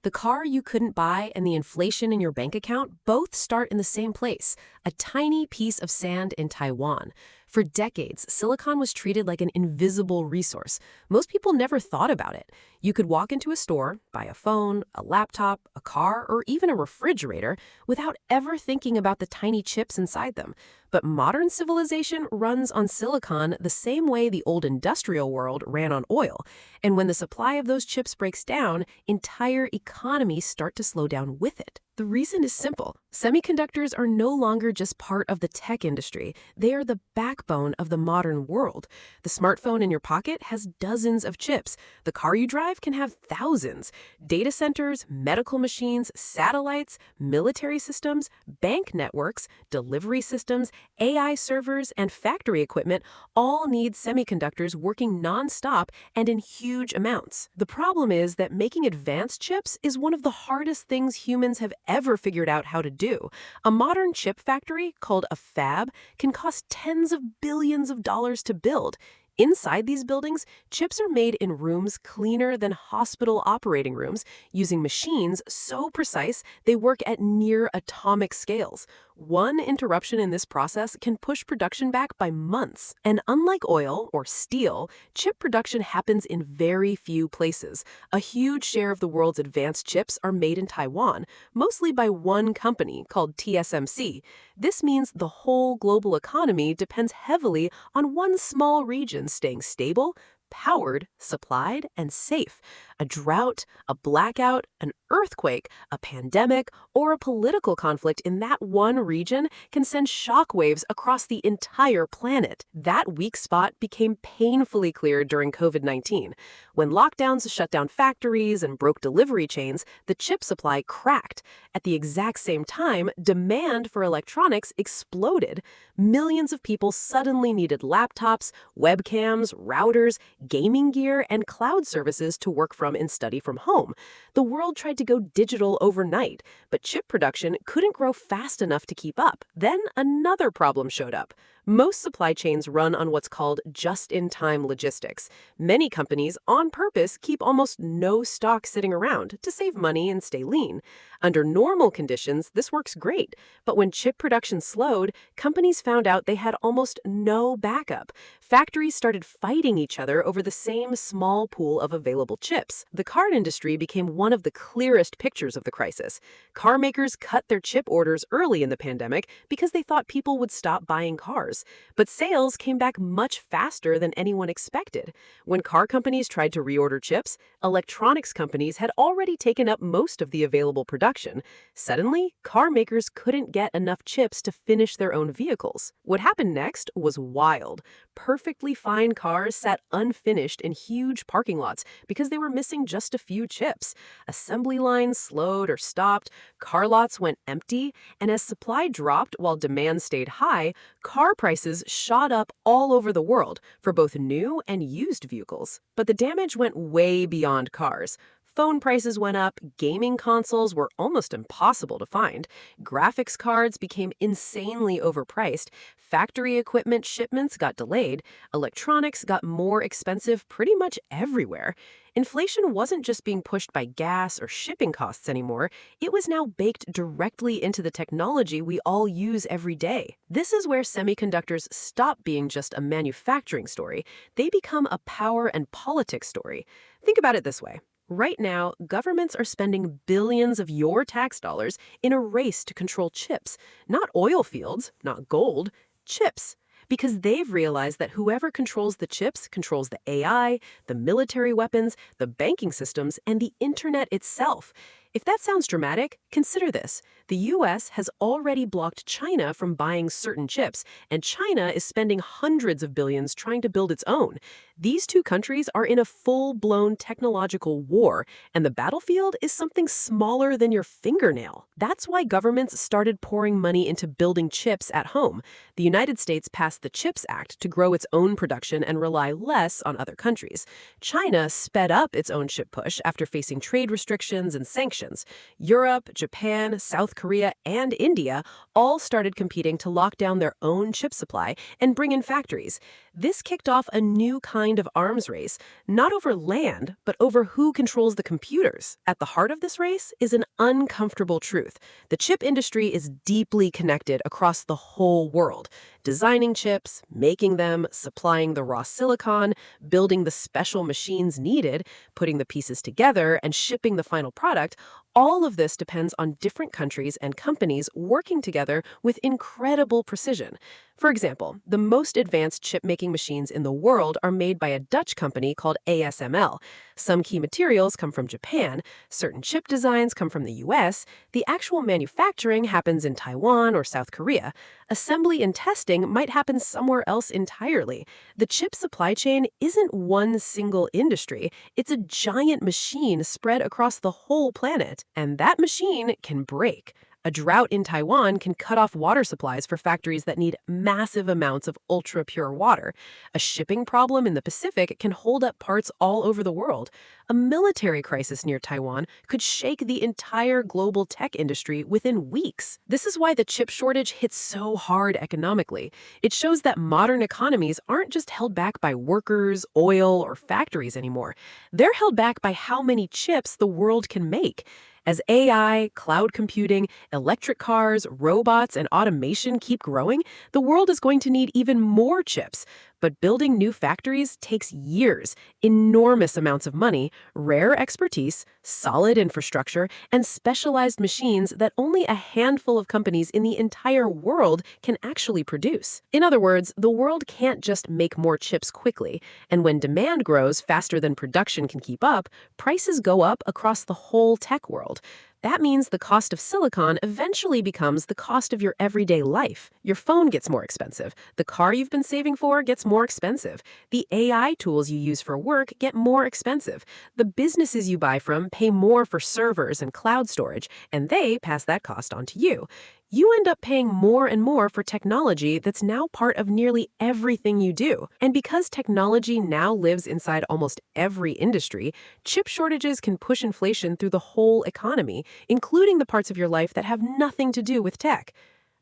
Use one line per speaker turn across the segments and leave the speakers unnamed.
The car you couldn't buy and the inflation in your bank account both start in the same place, a tiny piece of sand in Taiwan. For decades, silicon was treated like an invisible resource. Most people never thought about it. You could walk into a store, buy a phone, a laptop, a car, or even a refrigerator without ever thinking about the tiny chips inside them. But modern civilization runs on silicon the same way the old industrial world ran on oil. And when the supply of those chips breaks down, entire economies start to slow down with it. The reason is simple. Semiconductors are no longer just part of the tech industry. They are the backbone of the modern world. The smartphone in your pocket has dozens of chips. The car you drive can have thousands. Data centers, medical machines, satellites, military systems, bank networks, delivery systems, AI servers, and factory equipment all need semiconductors working nonstop and in huge amounts. The problem is that making advanced chips is one of the hardest things humans have ever figured out how to do. A modern chip factory, called a fab, can cost tens of billions of dollars to build. Inside these buildings, chips are made in rooms cleaner than hospital operating rooms, using machines so precise they work at near atomic scales. One interruption in this process can push production back by months. And unlike oil or steel, chip production happens in very few places. A huge share of the world's advanced chips are made in Taiwan, mostly by one company called TSMC. This means the whole global economy depends heavily on one small region staying stable, powered, supplied, and safe. A drought, a blackout, an earthquake, a pandemic, or a political conflict in that one region can send shockwaves across the entire planet. That weak spot became painfully clear during COVID-19. When lockdowns shut down factories and broke delivery chains, the chip supply cracked. At the exact same time, demand for electronics exploded. Millions of people suddenly needed laptops, webcams, routers, gaming gear, and cloud services to work from and study from home. The world tried to go digital overnight, but chip production couldn't grow fast enough to keep up. Then another problem showed up. Most supply chains run on what's called just-in-time logistics. Many companies, on purpose, keep almost no stock sitting around to save money and stay lean. Under normal conditions, this works great, but when chip production slowed, companies found out they had almost no backup. Factories started fighting each other over the same small pool of available chips. The car industry became one of the clearest pictures of the crisis. Car makers cut their chip orders early in the pandemic because they thought people would stop buying cars. But sales came back much faster than anyone expected. When car companies tried to reorder chips, electronics companies had already taken up most of the available production. Suddenly, car makers couldn't get enough chips to finish their own vehicles. What happened next was wild. Perfectly fine cars sat unfinished in huge parking lots because they were missing just a few chips. Assembly lines slowed or stopped, car lots went empty, and as supply dropped while demand stayed high, car prices shot up all over the world for both new and used vehicles. But the damage went way beyond cars. Phone prices went up, gaming consoles were almost impossible to find, graphics cards became insanely overpriced, factory equipment shipments got delayed, electronics got more expensive pretty much everywhere. Inflation wasn't just being pushed by gas or shipping costs anymore, it was now baked directly into the technology we all use every day. This is where semiconductors stop being just a manufacturing story. They become a power and politics story. Think about it this way. Right now, governments are spending billions of your tax dollars in a race to control chips. Not oil fields, not gold, chips. Because they've realized that whoever controls the chips controls the AI, the military weapons, the banking systems, and the internet itself. If that sounds dramatic, consider this. The US has already blocked China from buying certain chips, and China is spending hundreds of billions trying to build its own. These two countries are in a full-blown technological war, and the battlefield is something smaller than your fingernail. That's why governments started pouring money into building chips at home. The United States passed the CHIPS Act to grow its own production and rely less on other countries. China sped up its own chip push after facing trade restrictions and sanctions. nations. Europe, Japan, South Korea, and India all started competing to lock down their own chip supply and bring in factories. This kicked off a new kind of arms race, not over land, but over who controls the computers. At the heart of this race is an uncomfortable truth. The chip industry is deeply connected across the whole world. Designing chips, making them, supplying the raw silicon, building the special machines needed, putting the pieces together, and shipping the final product, all of this depends on different countries and companies working together with incredible precision. For example, the most advanced chip-making machines in the world are made by a Dutch company called ASML. Some key materials come from Japan, certain chip designs come from the US, the actual manufacturing happens in Taiwan or South Korea. Assembly and testing might happen somewhere else entirely. The chip supply chain isn't one single industry, it's a giant machine spread across the whole planet. And that machine can break. A drought in Taiwan can cut off water supplies for factories that need massive amounts of ultra-pure water. A shipping problem in the Pacific can hold up parts all over the world. A military crisis near Taiwan could shake the entire global tech industry within weeks. This is why the chip shortage hits so hard economically. It shows that modern economies aren't just held back by workers, oil, or factories anymore. They're held back by how many chips the world can make. As AI, cloud computing, electric cars, robots, and automation keep growing, the world is going to need even more chips. But building new factories takes years, enormous amounts of money, rare expertise, solid infrastructure, and specialized machines that only a handful of companies in the entire world can actually produce. In other words, the world can't just make more chips quickly, and when demand grows faster than production can keep up, prices go up across the whole tech world. That means the cost of silicon eventually becomes the cost of your everyday life. Your phone gets more expensive. The car you've been saving for gets more expensive. The AI tools you use for work get more expensive. The businesses you buy from pay more for servers and cloud storage, and they pass that cost on to you. You end up paying more and more for technology that's now part of nearly everything you do. And because technology now lives inside almost every industry, chip shortages can push inflation through the whole economy, including the parts of your life that have nothing to do with tech.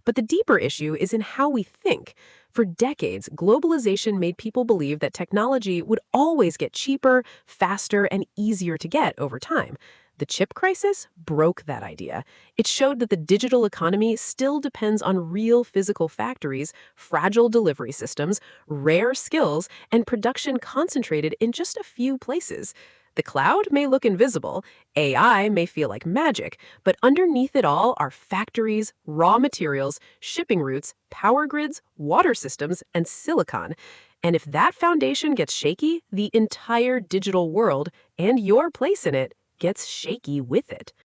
But the deeper issue is in how we think. For decades, globalization made people believe that technology would always get cheaper, faster, and easier to get over time. The chip crisis broke that idea. It showed that the digital economy still depends on real physical factories, fragile delivery systems, rare skills, and production concentrated in just a few places. The cloud may look invisible, AI may feel like magic, but underneath it all are factories, raw materials, shipping routes, power grids, water systems, and silicon. And if that foundation gets shaky, the entire digital world and your place in it gets shaky with it.